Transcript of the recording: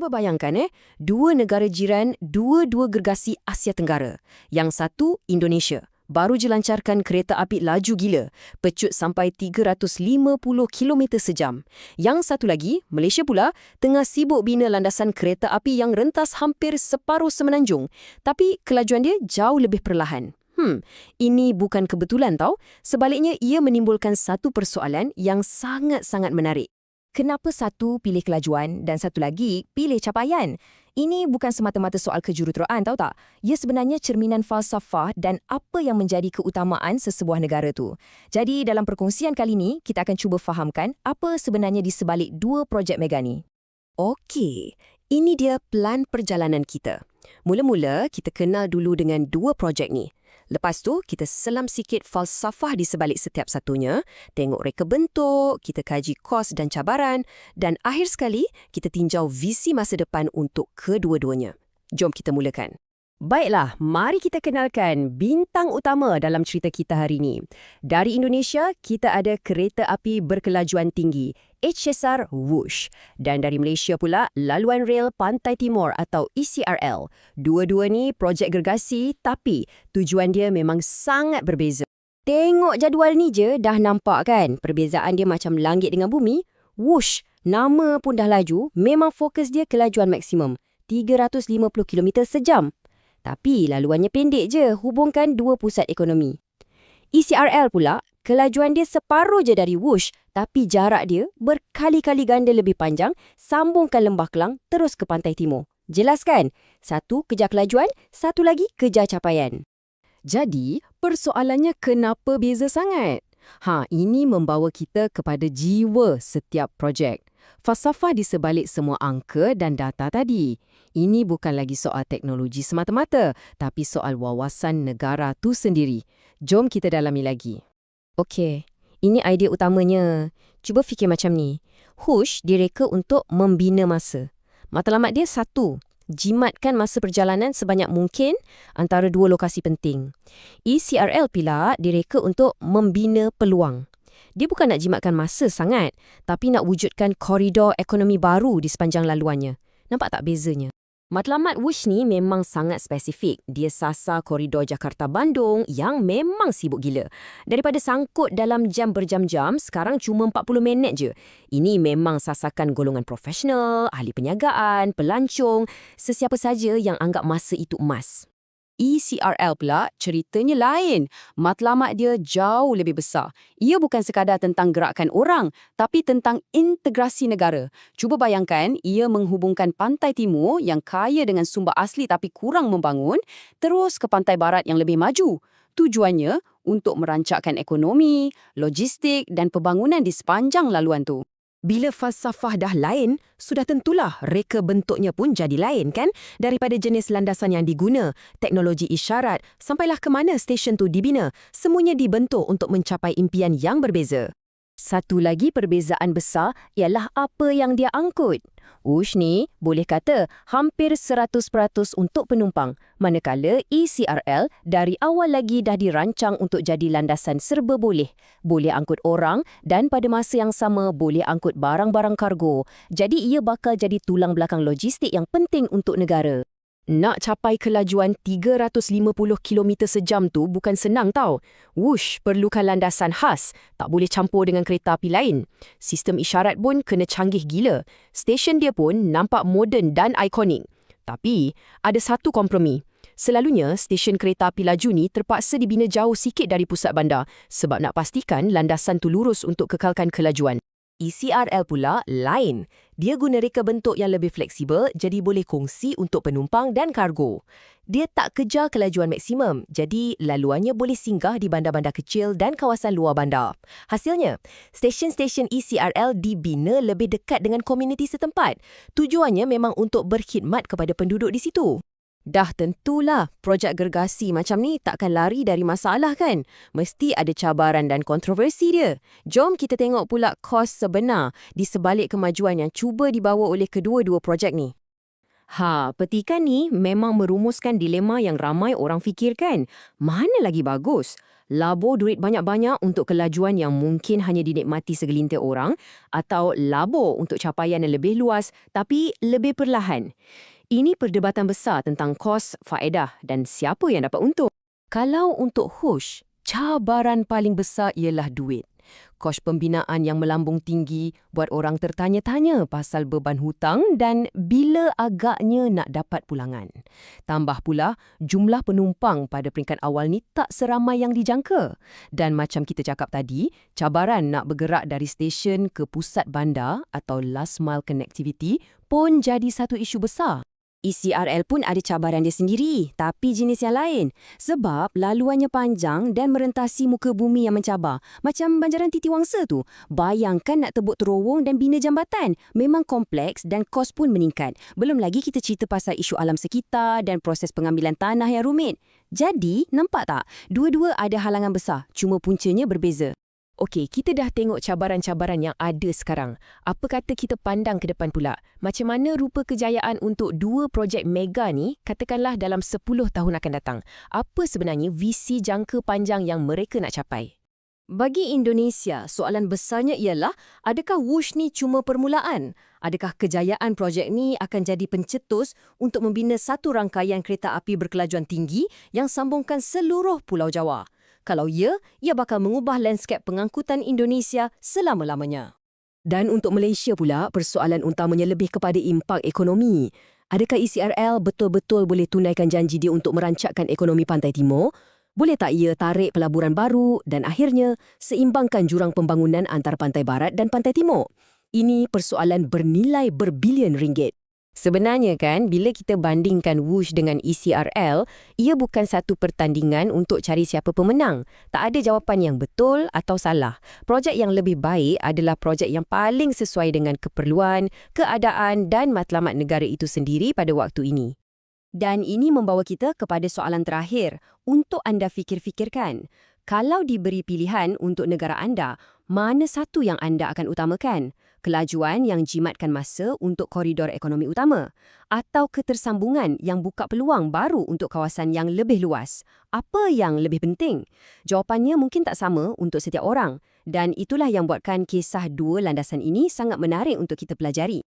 Cuba bayangkan dua negara jiran, dua-dua gergasi Asia Tenggara. Yang satu, Indonesia. Baru je lancarkan kereta api laju gila, pecut sampai 350 km sejam. Yang satu lagi, Malaysia pula, tengah sibuk bina landasan kereta api yang rentas hampir separuh semenanjung. Tapi kelajuan dia jauh lebih perlahan. Ini bukan kebetulan tau. Sebaliknya, ia menimbulkan satu persoalan yang sangat-sangat menarik. Kenapa satu pilih kelajuan dan satu lagi pilih capaian? Ini bukan semata-mata soal kejuruteraan, tahu tak? Ia sebenarnya cerminan falsafah dan apa yang menjadi keutamaan sesebuah negara tu. Jadi dalam perkongsian kali ini, kita akan cuba fahamkan apa sebenarnya di sebalik dua projek mega ni. Okey, ini dia plan perjalanan kita. Mula-mula, kita kenal dulu dengan dua projek ni. Lepas tu, kita selam sikit falsafah di sebalik setiap satunya, tengok reka bentuk, kita kaji kos dan cabaran, dan akhir sekali, kita tinjau visi masa depan untuk kedua-duanya. Jom kita mulakan. Baiklah, mari kita kenalkan bintang utama dalam cerita kita hari ini. Dari Indonesia, kita ada kereta api berkelajuan tinggi, HSR Whoosh. Dan dari Malaysia pula, Laluan Rel Pantai Timur atau ECRL. Dua-dua ni projek gergasi, tapi tujuan dia memang sangat berbeza. Tengok jadual ni je, dah nampak kan? Perbezaan dia macam langit dengan bumi. Whoosh, nama pun dah laju, memang fokus dia kelajuan maksimum, 350 km sejam. Tapi laluannya pendek je, hubungkan dua pusat ekonomi. ECRL pula, kelajuan dia separuh je dari Whoosh, tapi jarak dia berkali-kali ganda lebih panjang, sambungkan Lembah Kelang terus ke Pantai Timur. Jelas kan? Satu kejar kelajuan, satu lagi kejar capaian. Jadi, persoalannya kenapa beza sangat? Ini membawa kita kepada jiwa setiap projek. Falsafah di sebalik semua angka dan data tadi. Ini bukan lagi soal teknologi semata-mata, tapi soal wawasan negara tu sendiri. Jom kita dalami lagi. Okey, ini idea utamanya. Cuba fikir macam ni. Whoosh direka untuk membina masa. Matlamat dia satu, jimatkan masa perjalanan sebanyak mungkin antara dua lokasi penting. ECRL pula direka untuk membina peluang. Dia bukan nak jimatkan masa sangat, tapi nak wujudkan koridor ekonomi baru di sepanjang laluannya. Nampak tak bezanya? Matlamat Whoosh ni memang sangat spesifik. Dia sasar koridor Jakarta-Bandung yang memang sibuk gila. Daripada sangkut dalam jam berjam-jam, sekarang cuma 40 minit je. Ini memang sasakan golongan profesional, ahli perniagaan, pelancong, sesiapa saja yang anggap masa itu emas. ECRL pula ceritanya lain. Matlamat dia jauh lebih besar. Ia bukan sekadar tentang gerakan orang, tapi tentang integrasi negara. Cuba bayangkan, ia menghubungkan Pantai Timur yang kaya dengan sumber asli tapi kurang membangun, terus ke Pantai Barat yang lebih maju. Tujuannya untuk merancangkan ekonomi, logistik dan pembangunan di sepanjang laluan tu. Bila falsafah dah lain, sudah tentulah reka bentuknya pun jadi lain kan? Daripada jenis landasan yang diguna, teknologi isyarat, sampailah ke mana stesen tu dibina, semuanya dibentuk untuk mencapai impian yang berbeza. Satu lagi perbezaan besar ialah apa yang dia angkut. Whoosh ni boleh kata hampir 100% untuk penumpang, manakala ECRL dari awal lagi dah dirancang untuk jadi landasan serba boleh. Boleh angkut orang dan pada masa yang sama boleh angkut barang-barang kargo. Jadi ia bakal jadi tulang belakang logistik yang penting untuk negara. Nak capai kelajuan 350 km sejam tu bukan senang tau. Whoosh perlukan landasan khas, tak boleh campur dengan kereta api lain. Sistem isyarat pun kena canggih gila. Stesen dia pun nampak moden dan ikonik. Tapi, ada satu kompromi. Selalunya, stesen kereta api laju ni terpaksa dibina jauh sikit dari pusat bandar sebab nak pastikan landasan tu lurus untuk kekalkan kelajuan. ECRL pula lain. Dia guna reka bentuk yang lebih fleksibel jadi boleh kongsi untuk penumpang dan kargo. Dia tak kejar kelajuan maksimum, jadi laluannya boleh singgah di bandar-bandar kecil dan kawasan luar bandar. Hasilnya, stesen-stesen ECRL dibina lebih dekat dengan komuniti setempat. Tujuannya memang untuk berkhidmat kepada penduduk di situ. Dah tentulah, projek gergasi macam ni takkan lari dari masalah kan? Mesti ada cabaran dan kontroversi dia. Jom kita tengok pula kos sebenar di sebalik kemajuan yang cuba dibawa oleh kedua-dua projek ni. Petikan ni memang merumuskan dilema yang ramai orang fikirkan. Mana lagi bagus? Labur duit banyak-banyak untuk kelajuan yang mungkin hanya dinikmati segelintir orang atau labur untuk capaian yang lebih luas tapi lebih perlahan? Ini perdebatan besar tentang kos, faedah dan siapa yang dapat untung. Kalau untuk Hush, cabaran paling besar ialah duit. Kos pembinaan yang melambung tinggi buat orang tertanya-tanya pasal beban hutang dan bila agaknya nak dapat pulangan. Tambah pula, jumlah penumpang pada peringkat awal ni tak seramai yang dijangka. Dan macam kita cakap tadi, cabaran nak bergerak dari stesen ke pusat bandar atau last mile connectivity pun jadi satu isu besar. ECRL pun ada cabaran dia sendiri, tapi jenis yang lain. Sebab laluannya panjang dan merentasi muka bumi yang mencabar. Macam banjaran Titi Wangsa tu. Bayangkan nak tebuk terowong dan bina jambatan. Memang kompleks dan kos pun meningkat. Belum lagi kita cerita pasal isu alam sekitar dan proses pengambilan tanah yang rumit. Jadi, nampak tak? Dua-dua ada halangan besar, cuma puncanya berbeza. Okey, kita dah tengok cabaran-cabaran yang ada sekarang. Apa kata kita pandang ke depan pula? Macam mana rupa kejayaan untuk dua projek mega ni, katakanlah dalam 10 tahun akan datang? Apa sebenarnya visi jangka panjang yang mereka nak capai? Bagi Indonesia, soalan besarnya ialah, adakah Wush ni cuma permulaan? Adakah kejayaan projek ni akan jadi pencetus untuk membina satu rangkaian kereta api berkelajuan tinggi yang sambungkan seluruh Pulau Jawa? Kalau ya, ia bakal mengubah lanskap pengangkutan Indonesia selama-lamanya. Dan untuk Malaysia pula, persoalan utamanya lebih kepada impak ekonomi. Adakah ECRL betul-betul boleh tunaikan janji dia untuk merancakkan ekonomi Pantai Timur? Boleh tak ia tarik pelaburan baru dan akhirnya seimbangkan jurang pembangunan antara Pantai Barat dan Pantai Timur? Ini persoalan bernilai berbilion ringgit. Sebenarnya kan, bila kita bandingkan Wush dengan ECRL, ia bukan satu pertandingan untuk cari siapa pemenang. Tak ada jawapan yang betul atau salah. Projek yang lebih baik adalah projek yang paling sesuai dengan keperluan, keadaan dan matlamat negara itu sendiri pada waktu ini. Dan ini membawa kita kepada soalan terakhir untuk anda fikir-fikirkan. Kalau diberi pilihan untuk negara anda, mana satu yang anda akan utamakan? Kelajuan yang jimatkan masa untuk koridor ekonomi utama? Atau ketersambungan yang buka peluang baru untuk kawasan yang lebih luas? Apa yang lebih penting? Jawapannya mungkin tak sama untuk setiap orang. Dan itulah yang buatkan kisah dua landasan ini sangat menarik untuk kita pelajari.